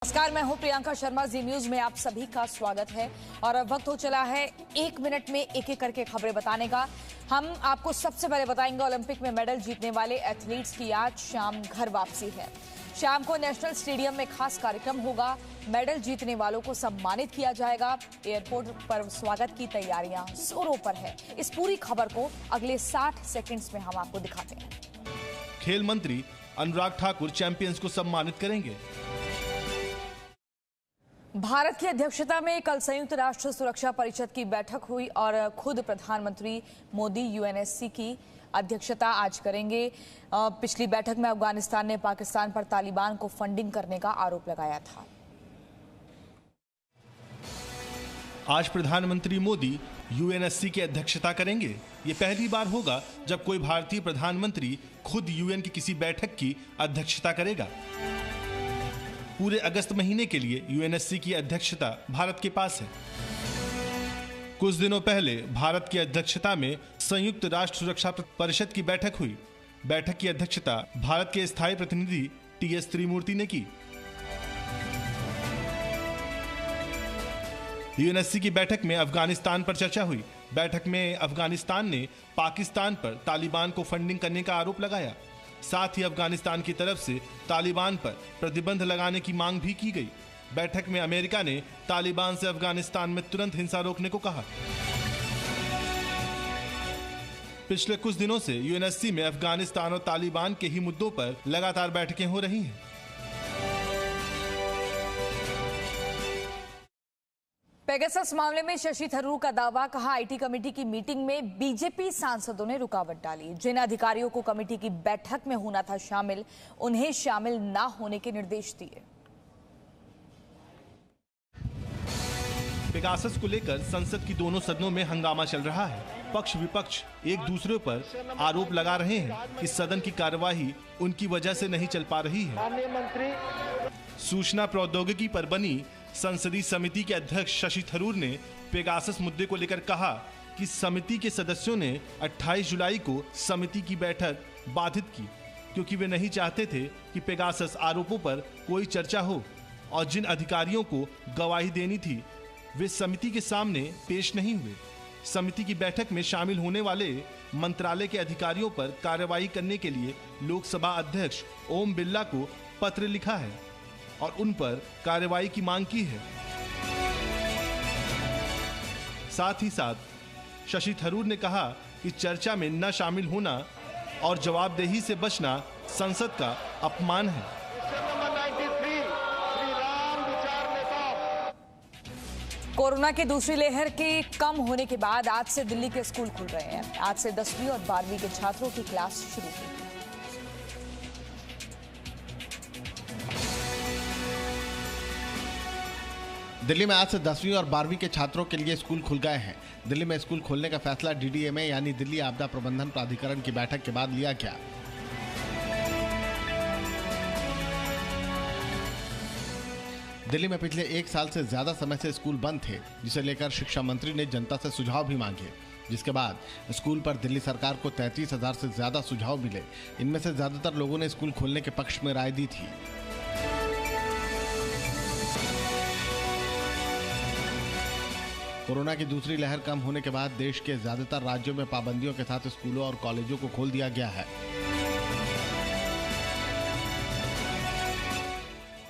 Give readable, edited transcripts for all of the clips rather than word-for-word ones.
नमस्कार, मैं हूं प्रियंका शर्मा। जी न्यूज में आप सभी का स्वागत है और अब वक्त हो चला है 1 मिनट में एक एक करके खबरें बताने का। हम आपको सबसे पहले बताएंगे ओलंपिक में मेडल जीतने वाले एथलीट्स की आज शाम घर वापसी है। शाम को नेशनल स्टेडियम में खास कार्यक्रम होगा। मेडल जीतने वालों को सम्मानित किया जाएगा। एयरपोर्ट पर स्वागत की तैयारियां जोरों पर है। इस पूरी खबर को अगले 60 सेकेंड्स में हम आपको दिखाते हैं। खेल मंत्री अनुराग ठाकुर चैंपियंस को सम्मानित करेंगे। भारत की अध्यक्षता में कल संयुक्त राष्ट्र सुरक्षा परिषद की बैठक हुई और खुद प्रधानमंत्री मोदी यूएनएससी की अध्यक्षता आज करेंगे। पिछली बैठक में अफगानिस्तान ने पाकिस्तान पर तालिबान को फंडिंग करने का आरोप लगाया था। आज प्रधानमंत्री मोदी यूएनएससी की अध्यक्षता करेंगे। ये पहली बार होगा जब कोई भारतीय प्रधानमंत्री खुद यूएन की किसी बैठक की अध्यक्षता करेगा। पूरे अगस्त महीने के लिए यूएनएससी की अध्यक्षता भारत के पास है। कुछ दिनों पहले भारत की अध्यक्षता में संयुक्त राष्ट्र सुरक्षा परिषद की बैठक हुई। बैठक की अध्यक्षता भारत के स्थायी प्रतिनिधि टीएस त्रिमूर्ति ने की। यूएनएससी की बैठक में अफगानिस्तान पर चर्चा हुई। बैठक में अफगानिस्तान ने पाकिस्तान पर तालिबान को फंडिंग करने का आरोप लगाया। साथ ही अफगानिस्तान की तरफ से तालिबान पर प्रतिबंध लगाने की मांग भी की गई। बैठक में अमेरिका ने तालिबान से अफगानिस्तान में तुरंत हिंसा रोकने को कहा। पिछले कुछ दिनों से यूएनएससी में अफगानिस्तान और तालिबान के ही मुद्दों पर लगातार बैठकें हो रही हैं। पेगासस मामले में शशि थरूर का दावा, कहा आईटी कमेटी की मीटिंग में बीजेपी सांसदों ने रुकावट डाली। जिन अधिकारियों को कमेटी की बैठक में होना था शामिल, उन्हें शामिल ना होने के निर्देश दिए। पेगासस को लेकर संसद की दोनों सदनों में हंगामा चल रहा है। पक्ष विपक्ष एक दूसरे पर आरोप लगा रहे हैं कि सदन की कार्यवाही उनकी वजह से नहीं चल पा रही है। सूचना प्रौद्योगिकी पर बनी संसदीय समिति के अध्यक्ष शशि थरूर ने पेगासस मुद्दे को लेकर कहा कि समिति के सदस्यों ने 28 जुलाई को समिति की बैठक बाधित की, क्योंकि वे नहीं चाहते थे कि पेगासस आरोपों पर कोई चर्चा हो और जिन अधिकारियों को गवाही देनी थी वे समिति के सामने पेश नहीं हुए। समिति की बैठक में शामिल होने वाले मंत्रालय के अधिकारियों पर कार्रवाई करने के लिए लोकसभा अध्यक्ष ओम बिरला को पत्र लिखा है और उन पर कार्रवाई की मांग की है। साथ ही साथ शशि थरूर ने कहा कि चर्चा में न शामिल होना और जवाबदेही से बचना संसद का अपमान है। कोरोना की दूसरी लहर के कम होने के बाद आज से दिल्ली के स्कूल खुल रहे हैं। आज से 10वीं और 12वीं के छात्रों की क्लास शुरू हुई। दिल्ली में आज से 10वीं और 12वीं के छात्रों के लिए स्कूल खुल गए हैं। दिल्ली में स्कूल खोलने का फैसला डीडीएमए यानी दिल्ली आपदा प्रबंधन प्राधिकरण की बैठक के बाद लिया गया। दिल्ली में पिछले 1 साल से ज्यादा समय से स्कूल बंद थे, जिसे लेकर शिक्षा मंत्री ने जनता से सुझाव भी मांगे, जिसके बाद स्कूल पर दिल्ली सरकार को 33,000 से ज्यादा सुझाव मिले। इनमें से ज्यादातर लोगों ने स्कूल खोलने के पक्ष में राय दी थी। कोरोना की दूसरी लहर कम होने के बाद देश के ज्यादातर राज्यों में पाबंदियों के साथ स्कूलों और कॉलेजों को खोल दिया गया है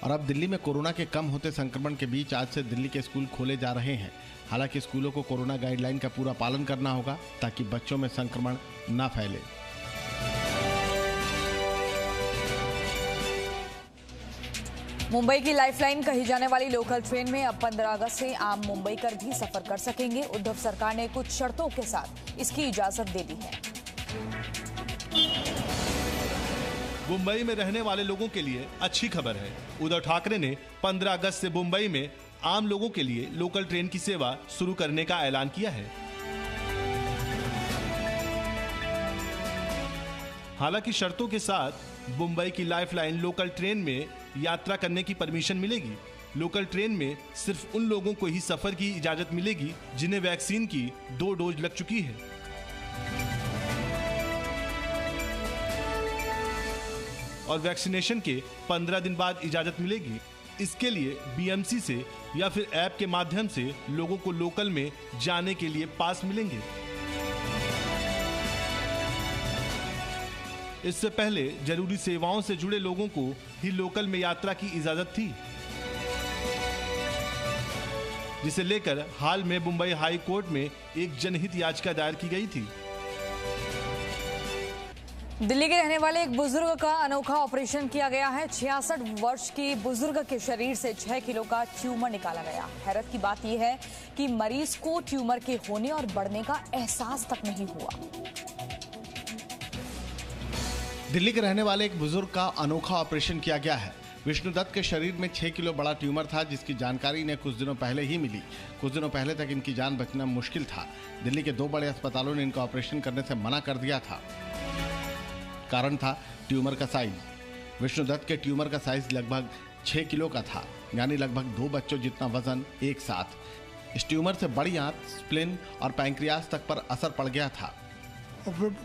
और अब दिल्ली में कोरोना के कम होते संक्रमण के बीच आज से दिल्ली के स्कूल खोले जा रहे हैं। हालांकि स्कूलों को कोरोना गाइडलाइन का पूरा पालन करना होगा ताकि बच्चों में संक्रमण न फैले। मुंबई की लाइफलाइन कही जाने वाली लोकल ट्रेन में अब 15 अगस्त से आम मुंबईकर भी सफर कर सकेंगे। उद्धव सरकार ने कुछ शर्तों के साथ इसकी इजाजत दे दी है। मुंबई में रहने वाले लोगों के लिए अच्छी खबर है। उद्धव ठाकरे ने 15 अगस्त से मुंबई में आम लोगों के लिए लोकल ट्रेन की सेवा शुरू करने का ऐलान किया है। हालांकि शर्तों के साथ मुंबई की लाइफलाइन लोकल ट्रेन में यात्रा करने की परमिशन मिलेगी। लोकल ट्रेन में सिर्फ उन लोगों को ही सफर की इजाजत मिलेगी जिन्हें वैक्सीन की 2 डोज लग चुकी है। और वैक्सीनेशन के 15 दिन बाद इजाजत मिलेगी। इसके लिए बीएमसी से या फिर ऐप के माध्यम से लोगों को लोकल में जाने के लिए पास मिलेंगे। इससे पहले जरूरी सेवाओं से जुड़े लोगों को ही लोकल में यात्रा की इजाजत थी, जिसे लेकर हाल में मुंबई हाई कोर्ट में एक जनहित याचिका दायर की गई थी। दिल्ली के रहने वाले एक बुजुर्ग का अनोखा ऑपरेशन किया गया है। 66 वर्ष की बुजुर्ग के शरीर से 6 किलो का ट्यूमर निकाला गया। हैरत की बात यह है कि मरीज को ट्यूमर के होने और बढ़ने का एहसास तक नहीं हुआ। दिल्ली के रहने वाले एक बुजुर्ग का अनोखा ऑपरेशन किया गया है। विष्णुदत्त के शरीर में 6 किलो बड़ा ट्यूमर था, जिसकी जानकारी इन्हें कुछ दिनों पहले ही मिली। कुछ दिनों पहले तक इनकी जान बचना मुश्किल था। दिल्ली के 2 बड़े अस्पतालों ने इनका ऑपरेशन करने से मना कर दिया था। कारण था ट्यूमर का साइज। विष्णुदत्त के ट्यूमर का साइज लगभग 6 किलो का था, यानी लगभग 2 बच्चों जितना वजन एक साथ। इस ट्यूमर से बड़ी आंत, स्प्लिन और पैंक्रियाज तक पर असर पड़ गया था।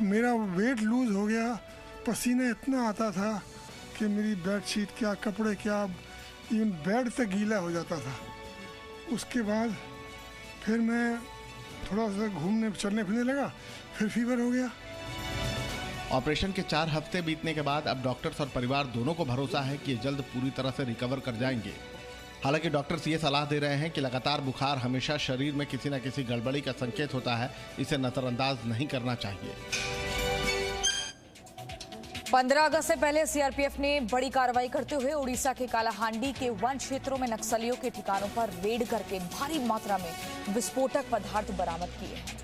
मेरा वेट लूज हो गया, पसीना इतना आता था कि मेरी बेडशीट क्या, कपड़े क्या, इवन बेड तक गीला हो जाता था। उसके बाद फिर मैं थोड़ा सा घूमने चलने फिरने लगा, फिर फीवर हो गया। ऑपरेशन के 4 हफ्ते बीतने के बाद अब डॉक्टर्स और परिवार दोनों को भरोसा है कि ये जल्द पूरी तरह से रिकवर कर जाएंगे। हालांकि डॉक्टर्स ये सलाह दे रहे हैं कि लगातार बुखार हमेशा शरीर में किसी न किसी गड़बड़ी का संकेत होता है, इसे नजरअंदाज नहीं करना चाहिए। 15 अगस्त से पहले सीआरपीएफ ने बड़ी कार्रवाई करते हुए उड़ीसा के कालाहांडी के वन क्षेत्रों में नक्सलियों के ठिकानों पर रेड करके भारी मात्रा में विस्फोटक पदार्थ बरामद किए हैं।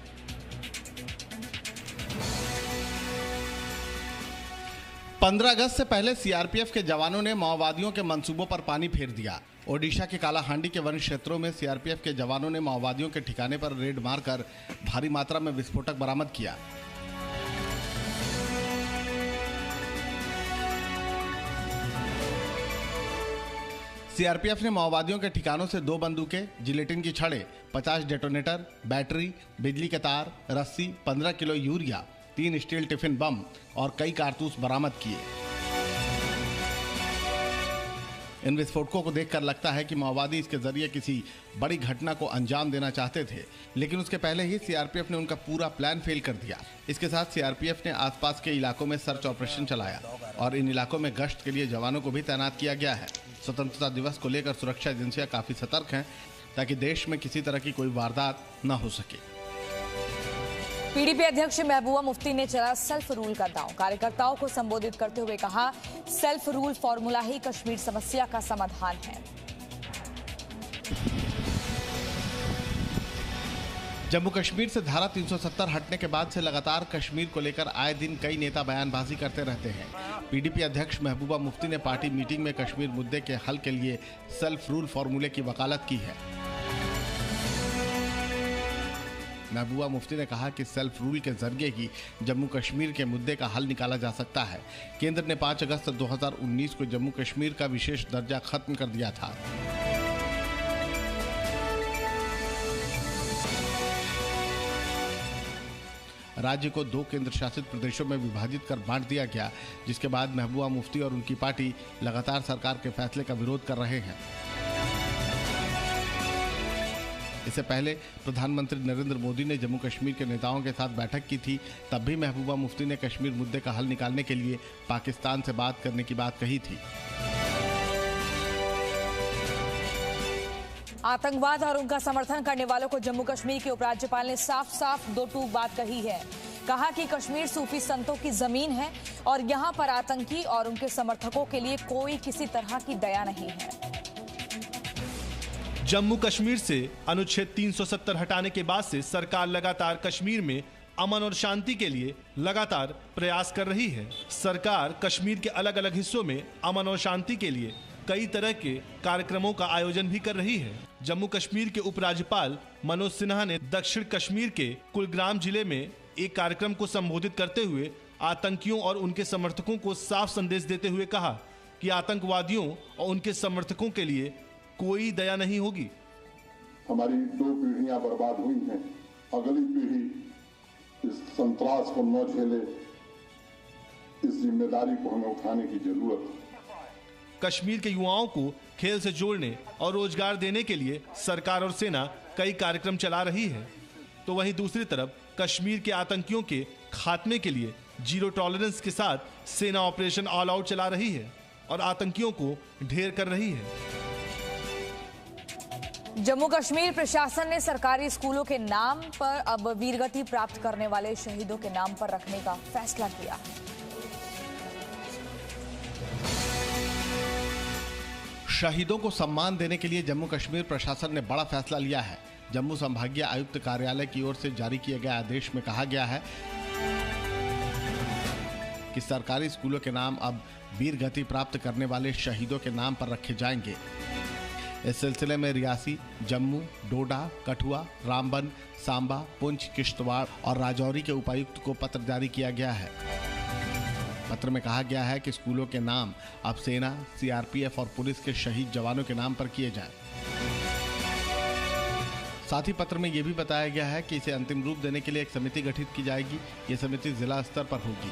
15 अगस्त से पहले सीआरपीएफ के जवानों ने माओवादियों के मंसूबों पर पानी फेर दिया। ओडिशा के कालाहांडी के वन क्षेत्रों में सीआरपीएफ के जवानों ने माओवादियों के ठिकाने पर रेड मारकर भारी मात्रा में विस्फोटक बरामद किया। सीआरपीएफ ने माओवादियों के ठिकानों से 2 बंदूकें, जिलेटिन की छड़ें, 50 डेटोनेटर, बैटरी, बिजली के तार, रस्सी, 15 kilo urea, 3 steel tiffin bomb और कई कारतूस बरामद किए। इन विस्फोटकों को देखकर लगता है कि माओवादी इसके जरिए किसी बड़ी घटना को अंजाम देना चाहते थे, लेकिन उसके पहले ही सीआरपीएफ ने उनका पूरा प्लान फेल कर दिया। इसके साथ सीआरपीएफ ने आसपास के इलाकों में सर्च ऑपरेशन चलाया और इन इलाकों में गश्त के लिए जवानों को भी तैनात किया गया है। स्वतंत्रता दिवस को लेकर सुरक्षा एजेंसियां काफी सतर्क हैं ताकि देश में किसी तरह की कोई वारदात न हो सके। पीडीपी अध्यक्ष महबूबा मुफ्ती ने चला सेल्फ रूल का दांव। कार्यकर्ताओं को संबोधित करते हुए कहा, सेल्फ रूल फॉर्मूला ही कश्मीर समस्या का समाधान है। जम्मू कश्मीर से धारा 370 हटने के बाद से लगातार कश्मीर को लेकर आए दिन कई नेता बयानबाजी करते रहते हैं। पीडीपी अध्यक्ष महबूबा मुफ्ती ने पार्टी मीटिंग में कश्मीर मुद्दे के हल के लिए सेल्फ रूल फॉर्मूले की वकालत की है। महबूबा मुफ्ती ने कहा कि सेल्फ रूल के जरिए ही जम्मू कश्मीर के मुद्दे का हल निकाला जा सकता है। केंद्र ने 5 अगस्त 2019 को जम्मू कश्मीर का विशेष दर्जा खत्म कर दिया था। राज्य को 2 केंद्र शासित प्रदेशों में विभाजित कर बांट दिया गया, जिसके बाद महबूबा मुफ्ती और उनकी पार्टी लगातार सरकार के फैसले का विरोध कर रहे हैं। इससे पहले प्रधानमंत्री नरेंद्र मोदी ने जम्मू कश्मीर के नेताओं के साथ बैठक की थी। तब भी महबूबा मुफ्ती ने कश्मीर मुद्दे का हल निकालने के लिए पाकिस्तान से बात करने की बात कही थी। आतंकवाद और उनका समर्थन करने वालों को जम्मू कश्मीर के उपराज्यपाल ने साफ साफ 2 टूक बात कही है। कहा कि कश्मीर सूफी संतों की जमीन है और यहां पर आतंकी और उनके समर्थकों के लिए कोई किसी तरह की दया नहीं है। जम्मू कश्मीर से अनुच्छेद 370 हटाने के बाद से सरकार लगातार कश्मीर में अमन और शांति के लिए लगातार प्रयास कर रही है। सरकार कश्मीर के अलग अलग हिस्सों में अमन और शांति के लिए कई तरह के कार्यक्रमों का आयोजन भी कर रही है। जम्मू कश्मीर के उपराज्यपाल मनोज सिन्हा ने दक्षिण कश्मीर के कुलग्राम जिले में एक कार्यक्रम को संबोधित करते हुए आतंकियों और उनके समर्थकों को साफ संदेश देते हुए कहा कि आतंकवादियों और उनके समर्थकों के लिए कोई दया नहीं होगी। हमारी 2 पीढ़ियां बर्बाद हुई हैं, अगली पीढ़ी इस संतरास को न झेले, इस जिम्मेदारी को हमें उठाने की जरूरत है। कश्मीर के युवाओं को खेल से जोड़ने और रोजगार देने के लिए सरकार और सेना कई कार्यक्रम चला रही है, तो वहीं दूसरी तरफ कश्मीर के आतंकियों के खात्मे के लिए जीरो टॉलरेंस के साथ सेना ऑपरेशन ऑल आउट चला रही है और आतंकियों को ढेर कर रही है। जम्मू कश्मीर प्रशासन ने सरकारी स्कूलों के नाम पर अब वीरगति प्राप्त करने वाले शहीदों के नाम पर रखने का फैसला किया। शहीदों को सम्मान देने के लिए जम्मू कश्मीर प्रशासन ने बड़ा फैसला लिया है। जम्मू संभागीय आयुक्त कार्यालय की ओर से जारी किए गए आदेश में कहा गया है कि सरकारी स्कूलों के नाम अब वीर गति प्राप्त करने वाले शहीदों के नाम पर रखे जाएंगे। इस सिलसिले में रियासी, जम्मू, डोडा, कठुआ, रामबन, सांबा, पुंछ, किश्तवाड़ और राजौरी के उपायुक्त को पत्र जारी किया गया है। पत्र में कहा गया है कि स्कूलों के नाम अब सेना, सीआरपीएफ और पुलिस के शहीद जवानों के नाम पर किए जाएं। साथ ही पत्र में यह भी बताया गया है कि इसे अंतिम रूप देने के लिए एक समिति गठित की जाएगी। ये समिति जिला स्तर पर होगी।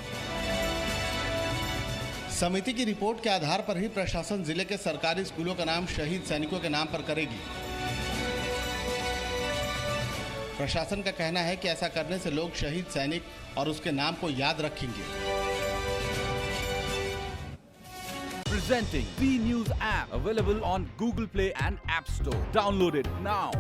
समिति की रिपोर्ट के आधार पर ही प्रशासन जिले के सरकारी स्कूलों का नाम शहीद सैनिकों के नाम पर करेगी। प्रशासन का कहना है कि ऐसा करने से लोग शहीद सैनिक और उसके नाम को याद रखेंगे। Presenting B News app, available on Google Play and App Store. Download it now.